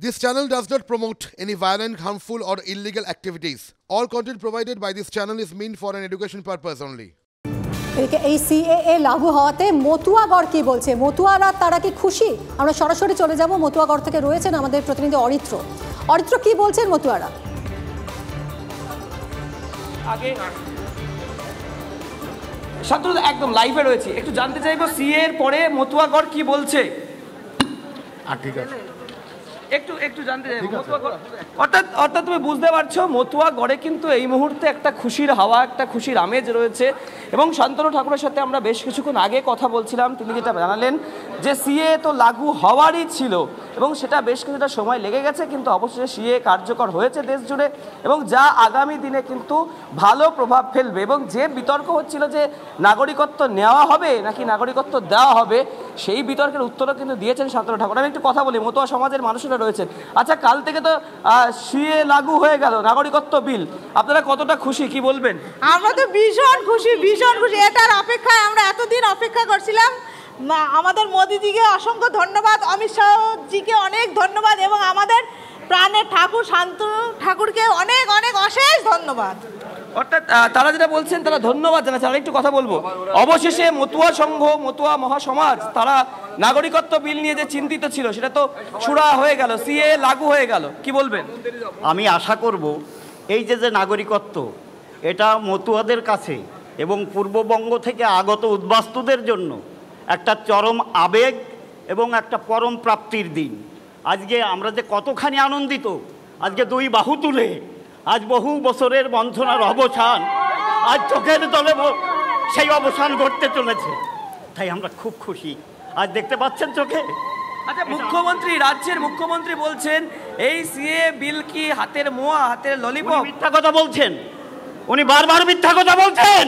This channel does not promote any violent, harmful, or illegal activities. All content provided by this channel is meant for an education purpose only. এই CAA লাগু হওয়াতে মতুয়াগড় কি বলছে, মতুয়ারা তারা কি খুশি? আমরা সরাসরি চলে যাব, মতুয়াগড় থেকে রয়েছেন আমাদের প্রতিনিধি অরিত্র। অরিত্র, কি বলছেন মতুয়ারা? আগে শান্তনু একদম লাইভে রয়েছে, একটু জানতে চাইবো সিএ এর পরে মতুয়াগড় কি বলছে। ঠিক আছে, একটু জানতে চাইবো মতুয়াগড়, অর্থাৎ তুমি বুঝতে পারছো মতুয়াগড়ে কিন্তু এই মুহূর্তে একটা খুশির হাওয়া, একটা খুশির আমেজ রয়েছে। এবং শান্তনু ঠাকুরের সাথে আমরা বেশ কিছুক্ষণ আগে কথা বলছিলাম, তিনি যেটা জানালেন যে সিএ তো লাগু হওয়ারই ছিল এবং সেটা বেশ কিছুটা সময় লেগে গেছে, কিন্তু অবশেষে সিএ কার্যকর হয়েছে দেশ জুড়ে এবং যা আগামী দিনে কিন্তু ভালো প্রভাব ফেলবে। এবং যে বিতর্ক হচ্ছিল যে নাগরিকত্ব নেওয়া হবে নাকি নাগরিকত্ব দেওয়া হবে, সেই বিতর্কের উত্তরও কিন্তু দিয়েছেন শান্তনু ঠাকুর। আমি একটু কথা বলি, মতুয়া সমাজের মানুষেরা রয়েছেন। আচ্ছা, কাল থেকে তো সিএ লাগু হয়ে গেল, নাগরিকত্ব বিল, আপনারা কতটা খুশি, কি বলবেন? আমরা তো ভীষণ খুশি, ভীষণ খুশি। এটার অপেক্ষায় আমরা এতদিন অপেক্ষা করছিলাম। আমাদের মোদিজিকে অসংখ্য ধন্যবাদ, অমিত শাহজিকে অনেক ধন্যবাদ এবং আমাদের প্রাণের ঠাকুর শান্তনু ঠাকুরকে অনেক অনেক অশেষ ধন্যবাদ। অর্থাৎ তারা যেটা বলছেন তারা ধন্যবাদ জানাচ্ছেন। আর একটু কথা বলবো, অবশেষে মতুয়া সংঘ, মতুয়া মহাসমাজ তারা নাগরিকত্ব বিল নিয়ে যে চিন্তিত ছিল সেটা তো ছুড়া হয়ে গেল, সিএ লাগু হয়ে গেল, কি বলবেন? আমি আশা করব এই যে নাগরিকত্ব, এটা মতুয়াদের কাছে এবং পূর্ববঙ্গ থেকে আগত উদ্বাস্তুদের জন্য একটা চরম আবেগ এবং একটা পরম প্রাপ্তির দিন। আজকে আমরা যে কতখানি আনন্দিত, আজকে দুই বাহু তুলে আজ বহু বছরের বঞ্চনার অবসান, আজ চোখের তলে সেই অবসান ঘটতে চলেছে, তাই আমরা খুব খুশি। আজ দেখতে পাচ্ছেন চোখে। আচ্ছা, মুখ্যমন্ত্রী, রাজ্যের মুখ্যমন্ত্রী বলছেন এই সিএ বিল কি হাতের মোয়া, হাতের ললিপপ? মিথ্যা কথা বলছেন, উনি বারবার মিথ্যা কথা বলছেন,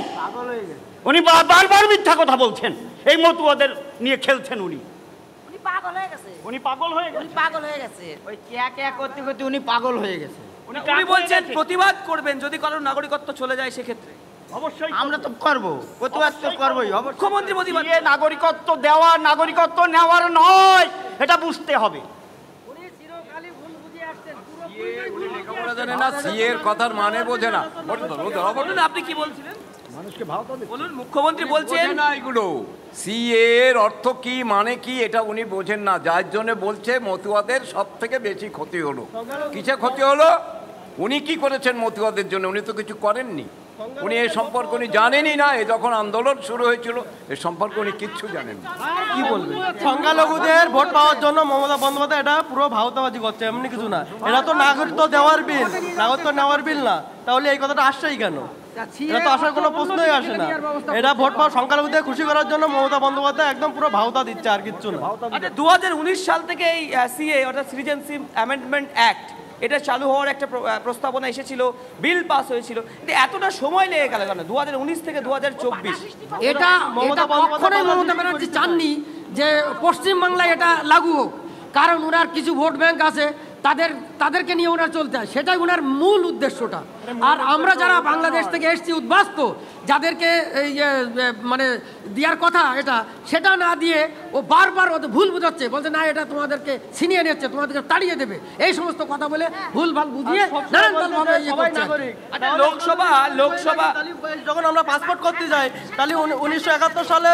উনি বারবার মিথ্যা কথা বলছেন। এই মতুয়াদের নিয়ে খেলছেন উনি পাগল হয়ে গেছে, উনি পাগল হয়ে গেছে, ওই ক্যা করতে করতে উনি পাগল হয়ে গেছে। উনি বলছেন প্রতিবাদ করবেন যদি কারোর নাগরিকত্ব চলে যায়, সেক্ষেত্রে অবশ্যই আমরা তো করবো, প্রতিবাদ তো করবোই। মুখ্যমন্ত্রী প্রতিবাদ, নাগরিকত্ব দেওয়া নাগরিকত্ব নেওয়ার নয়, এটা বুঝতে হবে। কথার মানে বোঝে না। আপনি কি বলছিলেন? বলুন, মুখ্যমন্ত্রী বলছেন না এগুলো সিএ এর অর্থ কি, মানে কি, এটা উনি বোঝেন না, যার জন্য বলছে মতুয়াদের সব থেকে বেশি ক্ষতি হলো। কিসে ক্ষতি হলো? উনি কি করেছেন মতুয়াদের জন্য? উনি তো কিছু করেননি, উনি এই সম্পর্কে উনি জানেনই না। যখন আন্দোলন শুরু হয়েছিল এই সম্পর্কে উনি কিচ্ছু জানেন না। কি বলবেন? সংখ্যালঘুদের ভোট পাওয়ার জন্য মমতা বন্দ্যোপাধ্যায় এটা পুরো ভাওতাবাজি করছে, এমনি কিছু না। এটা তো নাগরিকত্ব দেওয়ার বিল, নাগরিকত্ব নেওয়ার বিল না, তাহলে এই কথাটা আসছেই কেন? এটা তো আসার কোনো প্রশ্নই আসে না। এটা ভোট পাওয়া সংখ্যালঘুদের খুশি করার জন্য মমতা বন্দ্যোপাধ্যায় একদম পুরো ভাওতা দিচ্ছে, আর কিচ্ছু না। 2019 সাল থেকে এই সিএ অর্থাৎ সিটিজেনশিপ অ্যামেন্ডমেন্ট অ্যাক্ট, এটা চালু হওয়ার একটা প্রস্তাবনা এসেছিল, বিল পাস হয়েছিল, কিন্তু এতটা সময় লেগে গেল কেন 2019 থেকে 2024? এটা কখনোই মমতা ব্যানার্জি চাননি যে পশ্চিমবাংলায় এটা লাগু হোক, কারণ ওনার কিছু ভোট ব্যাংক আছে, তাদেরকে নিয়ে ওনার চলতে হয়, সেটাই ওনার মূল উদ্দেশ্যটা। আর আমরা যারা বাংলাদেশ থেকে এসেছি উদ্বাস্ত, যাদেরকে মানে দেওয়ার কথা এটা, সেটা না দিয়ে ও বারবার ওদের ভুল বোঝাচ্ছে, বলছে না এটা তোমাদেরকে ছিনিয়ে নিচ্ছে, তোমাদেরকে তাড়িয়ে দেবে, এই সমস্ত কথা বলে ভুল ভাল বুঝিয়ে লোকসভা যখন আমরা পাসপোর্ট করতে যাই, তাহলে 1971 সালে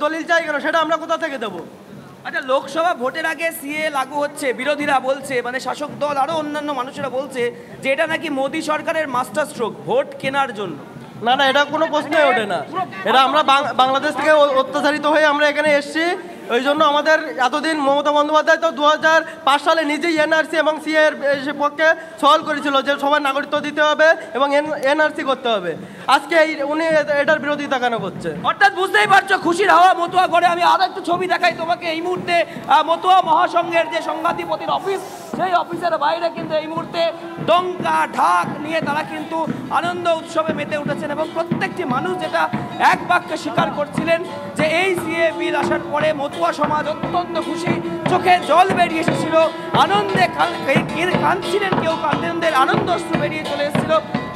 দলিল চাই কেন, সেটা আমরা কোথা থেকে দেবো? আচ্ছা, লোকসভা ভোটের আগে সিএ লাগু হচ্ছে, বিরোধীরা বলছে, মানে শাসক দল আরো অন্যান্য মানুষেরা বলছে যে এটা নাকি মোদী সরকারের মাস্টার স্ট্রোক ভোট কেনার জন্য। না না, এটা কোনো প্রশ্নই ওঠে না। এটা আমরা বাংলাদেশ থেকে অত্যাচারিত হয়ে আমরা এখানে এসেছি, ওই জন্য আমাদের এতদিন মমতা বন্দ্যোপাধ্যায় তো 2005 সালে নিজেই এনআরসি এবং সিএ এর পক্ষে সওয়াল করেছিল যে সবার নাগরিকত্ব দিতে হবে এবং এনআরসি করতে হবে। আজকে উনি এটার বিরোধিতা কেন করছে? অর্থাৎ বুঝতেই পারছো খুশির হাওয়া মতুয়া গড়ে। আমি আরো একটা ছবি দেখাই তোমাকে। এই মুহূর্তে মতুয়া মহাসংঘের যে সংঘাধিপতির অফিস, সেই অফিসের বাইরে কিন্তু এই মুহূর্তে ডঙ্কা ঢাক নিয়ে তারা কিন্তু আনন্দ উৎসবে মেতে উঠেছেন এবং প্রত্যেকটি মানুষ যেটা এক বাক্যে স্বীকার করছিলেন যে এই সিএ বিল আসার পরে মতুয়া সমাজ অত্যন্ত খুশি, চোখে জল বেরিয়ে এসেছিল, আনন্দে কাঁদছিলেন, কেউ কান্দেন্দের আনন্দ অশ্রু বেরিয়ে চলে এসেছিল।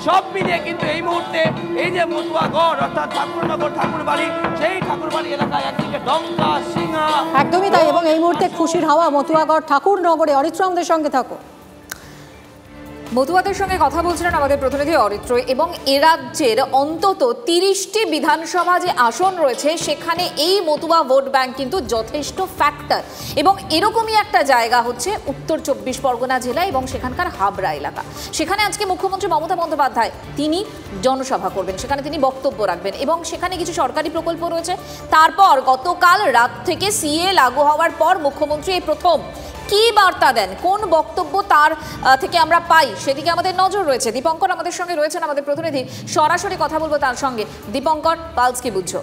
সব মিলিয়ে কিন্তু এই মুহূর্তে এই যে মতুয়াগড় অর্থাৎ ঠাকুরনগর ঠাকুরবাড়ি, সেই ঠাকুরবাড়ি এলাকায় একদিকে ডঙ্কা সিংহা। একদমই তাই, এবং এই মুহূর্তে খুশির হাওয়া মতুয়াগড় ঠাকুরনগরে। অরিত্র আমাদের সঙ্গে থাকো। মতুয়াদের সঙ্গে কথা বলছিলেন আমাদের প্রতিনিধি অরিত্র, এবং এ রাজ্যের অন্তত 30টি বিধানসভা যে আসন রয়েছে সেখানে এই মতুয়া ভোট ব্যাংক কিন্তু যথেষ্ট ফ্যাক্টর, এবং এরকমই একটা জায়গা হচ্ছে উত্তর 24 পরগনা জেলা এবং সেখানকার হাবড়া এলাকা। সেখানে আজকে মুখ্যমন্ত্রী মমতা বন্দ্যোপাধ্যায় তিনি জনসভা করবেন, সেখানে তিনি বক্তব্য রাখবেন, এবং সেখানে কিছু সরকারি প্রকল্প রয়েছে। তারপর গতকাল রাত থেকে সিএ লাগু হওয়ার পর মুখ্যমন্ত্রী এই প্রথম কি বার্তা দেন, কোন বক্তব্য তার থেকে আমরা পাই, সেদিকে আমাদের নজর রয়েছে। দীপঙ্কর আমাদের সঙ্গে রয়েছেন, আমাদের প্রতিনিধি, সরাসরি কথা বলবো তার সঙ্গে। দীপঙ্কর, পালস কি বুঝছো?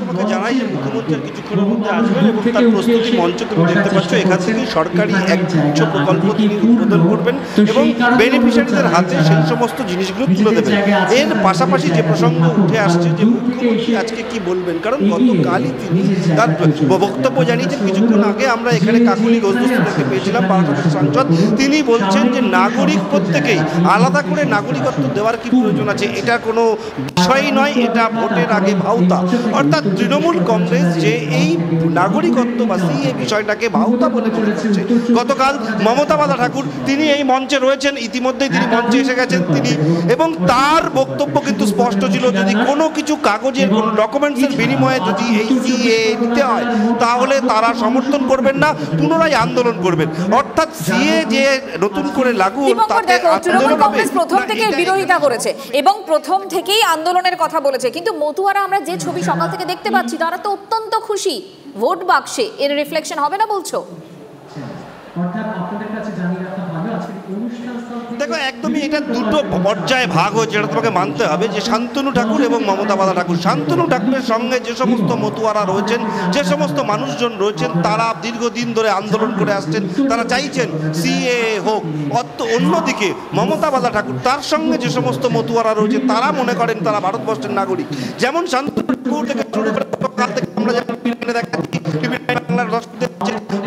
তোমাকে জানাই যে মুখ্যমন্ত্রী কিছুক্ষণের মধ্যে আসবেন এবং তার প্রস্তুতি মঞ্চ তুমি দেখতে পাচ্ছ। এখান থেকে সরকারি এক গুচ্ছ প্রকল্প তিনি উদ্বোধন করবেন এবং বেনিফিশিয়ারিদের হাতে সেই সমস্ত জিনিসগুলো তুলে দেবেন। এর পাশাপাশি যে প্রসঙ্গ উঠে আসছে যে মুখ্যমন্ত্রী আজকে কি বলবেন, কারণ গতকালই তিনি তার বক্তব্য জানিয়েছেন। কিছুক্ষণ আগে আমরা এখানে কাকুলি ঘোষদস্তুকে পেয়েছিলাম, বারাসাতের সাংসদ। তিনি বলছেন যে নাগরিক প্রত্যেকেই আলাদা করে নাগরিকত্ব দেওয়ার কি প্রয়োজন আছে, এটা কোনো বিষয়ই নয়, এটা ভোটের আগে ভাউতা। অর্থাৎ তৃণমূল কংগ্রেস যে এই নাগরিকত্ব বা সিএ বিষয়টাকে ভাউতা বলে মনে করছে। গতকাল মমতা বালা ঠাকুর তিনি এই মঞ্চে রয়েছেন, ইতিমধ্যেই তিনি মঞ্চে এসে গেছেন তিনি, এবং তার বক্তব্য কিন্তু স্পষ্ট ছিল, যদি কোনো কিছু কাগজের কোনো ডকুমেন্টসের বিনিময়ে যদি এই সিএ নিতে হয় তাহলে তারা সমর্থন করবেন না, পুনরায় আন্দোলন করবেন। অর্থাৎ সিএ যে নতুন করে লাগু তাতে তৃণমূল কংগ্রেস প্রথম থেকে বিরোধিতা করেছে এবং প্রথম থেকেই আন্দোলনের কথা বলেছে, কিন্তু মতুয়ারা আমরা যে ছবি সকাল থেকে দেখতে পাচ্ছি তারা তো অত্যন্ত খুশি। ভোট বাক্সে এর রিফ্লেকশন হবে না বলছো? দেখো, একদমই এটা দুটো পর্যায়ে ভাগ হয়েছে, এটা তোমাকে মানতে হবে যে শান্তনু ঠাকুর এবং মমতা বালা ঠাকুর। শান্তনু ঠাকুরের সঙ্গে যে সমস্ত মতুয়ারা রয়েছেন, যে সমস্ত মানুষজন রয়েছেন, তারা দীর্ঘদিন ধরে আন্দোলন করে আসছেন, তারা চাইছেন সিএ হোক। অন্যদিকে মমতা বালা ঠাকুর তার সঙ্গে যে সমস্ত মতুয়ারা রয়েছে তারা মনে করেন তারা ভারতবর্ষের নাগরিক। যেমন শান্তনু ঠাকুর থেকে শুরু করে কাল থেকে আমরা দেখাচ্ছি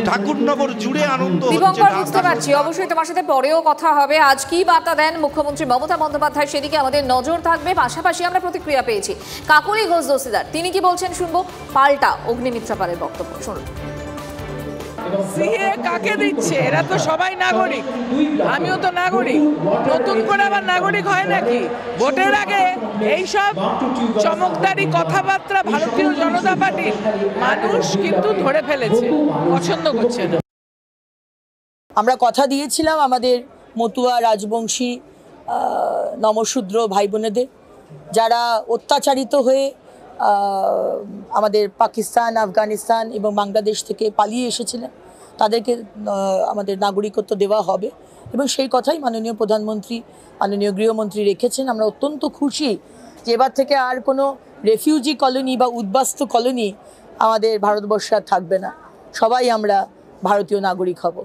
ঠাকুরনগর জুড়ে আনন্দ হচ্ছে। বুঝতে পারছি, অবশ্যই তোমার সাথে পরেও কথা হবে। আজ কি বার্তা দেন মুখ্যমন্ত্রী মমতা বন্দ্যোপাধ্যায় সেদিকে আমাদের নজর থাকবে। পাশাপাশি আমরা প্রতিক্রিয়া পেয়েছি কাকুলি ঘোষ দস্তিদার, তিনি কি বলছেন শুনবো। পাল্টা অগ্নিমিত্রা পালের বক্তব্য শুনুন। সিএ কাকে দিচ্ছে? এরা তো সবাই নাগরিক, আমিও তো নাগরিক। নতুন করে আবার নাগরিক হয় নাকি? ভোটের আগে এইসব চমকদারি কথাবার্তা ভারতীয় জনতা পার্টির মানুষ কিন্তু ধরে ফেলেছে, পছন্দ করছে না। আমরা কথা দিয়েছিলাম আমাদের মতুয়া রাজবংশী নমশূদ্র ভাই বোনেদের, যারা অত্যাচারিত হয়ে আমাদের পাকিস্তান, আফগানিস্তান এবং বাংলাদেশ থেকে পালিয়ে এসেছিলেন, তাদেরকে আমাদের নাগরিকত্ব দেওয়া হবে এবং সেই কথাই মাননীয় প্রধানমন্ত্রী, মাননীয় গৃহমন্ত্রী রেখেছেন। আমরা অত্যন্ত খুশি যে এবার থেকে আর কোনো রেফিউজি কলোনি বা উদ্বাস্তু কলোনি আমাদের ভারতবর্ষে আর থাকবে না, সবাই আমরা ভারতীয় নাগরিক হব।